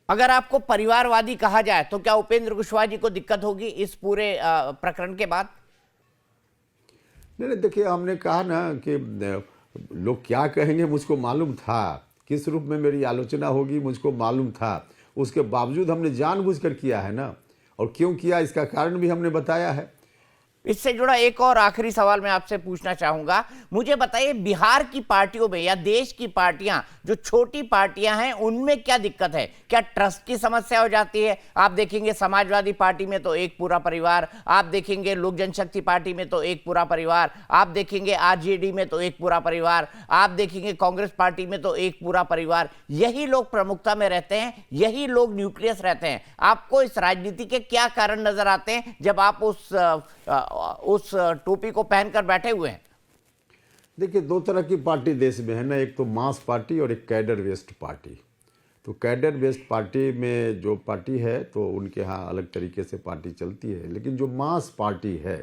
अगर आपको परिवारवादी कहा जाए तो क्या उपेंद्र कुशवाहा जी को दिक्कत होगी इस पूरे प्रकरण के बाद? नहीं नहीं, देखिए हमने कहा ना कि लोग क्या कहेंगे मुझको मालूम था, किस रूप में मेरी आलोचना होगी मुझको मालूम था। उसके बावजूद हमने जानबूझकर किया है ना, और क्यों किया इसका कारण भी हमने बताया है। इससे जुड़ा एक और आखिरी सवाल मैं आपसे पूछना चाहूंगा। मुझे बताइए, बिहार की पार्टियों में या देश की पार्टियां जो छोटी पार्टियां हैं उनमें क्या दिक्कत है? क्या ट्रस्ट की समस्या हो जाती है? आप देखेंगे समाजवादी पार्टी में तो एक पूरा परिवार, आप देखेंगे लोक जनशक्ति पार्टी में तो एक पूरा परिवार, आप देखेंगे आरजेडी में तो एक पूरा परिवार, आप देखेंगे कांग्रेस पार्टी में तो एक पूरा परिवार। यही लोग प्रमुखता में रहते हैं, यही लोग न्यूक्लियस रहते हैं। आपको इस राजनीति के क्या कारण नजर आते हैं जब आप उस टोपी को पहनकर बैठे हुए हैं? देखिए, दो तरह की पार्टी देश में है ना, एक तो मास पार्टी और एक कैडर बेस्ड पार्टी। तो कैडर बेस्ड पार्टी में जो पार्टी है तो उनके यहाँ अलग तरीके से पार्टी चलती है, लेकिन जो मास पार्टी है,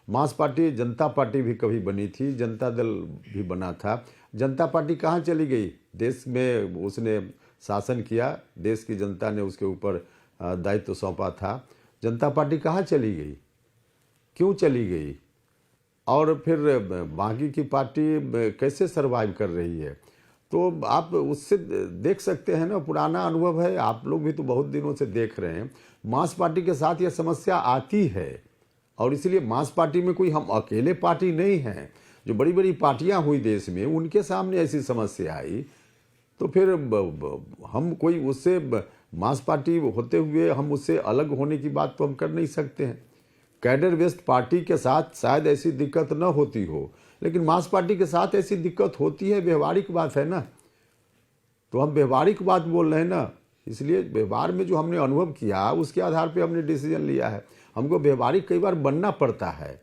मास पार्टी, जनता पार्टी भी कभी बनी थी, जनता दल भी बना था। जनता पार्टी कहाँ चली गई? देश में उसने शासन किया, देश की जनता ने उसके ऊपर दायित्व सौंपा था। जनता पार्टी कहाँ चली गई, क्यों चली गई? और फिर बाकी की पार्टी कैसे सरवाइव कर रही है? तो आप उससे देख सकते हैं ना, पुराना अनुभव है, आप लोग भी तो बहुत दिनों से देख रहे हैं। मास पार्टी के साथ यह समस्या आती है, और इसलिए मास पार्टी में कोई हम अकेले पार्टी नहीं हैं। जो बड़ी बड़ी पार्टियां हुई देश में, उनके सामने ऐसी समस्या आई तो फिर हम कोई उससे मास पार्टी होते हुए हम उससे अलग होने की बात तो हम कर नहीं सकते हैं। कैडर बेस्ड पार्टी के साथ शायद ऐसी दिक्कत न होती हो, लेकिन मास पार्टी के साथ ऐसी दिक्कत होती है, व्यवहारिक बात है ना। तो हम व्यवहारिक बात बोल रहे हैं ना, इसलिए व्यवहार में जो हमने अनुभव किया उसके आधार पे हमने डिसीजन लिया है। हमको व्यवहारिक कई बार बनना पड़ता है।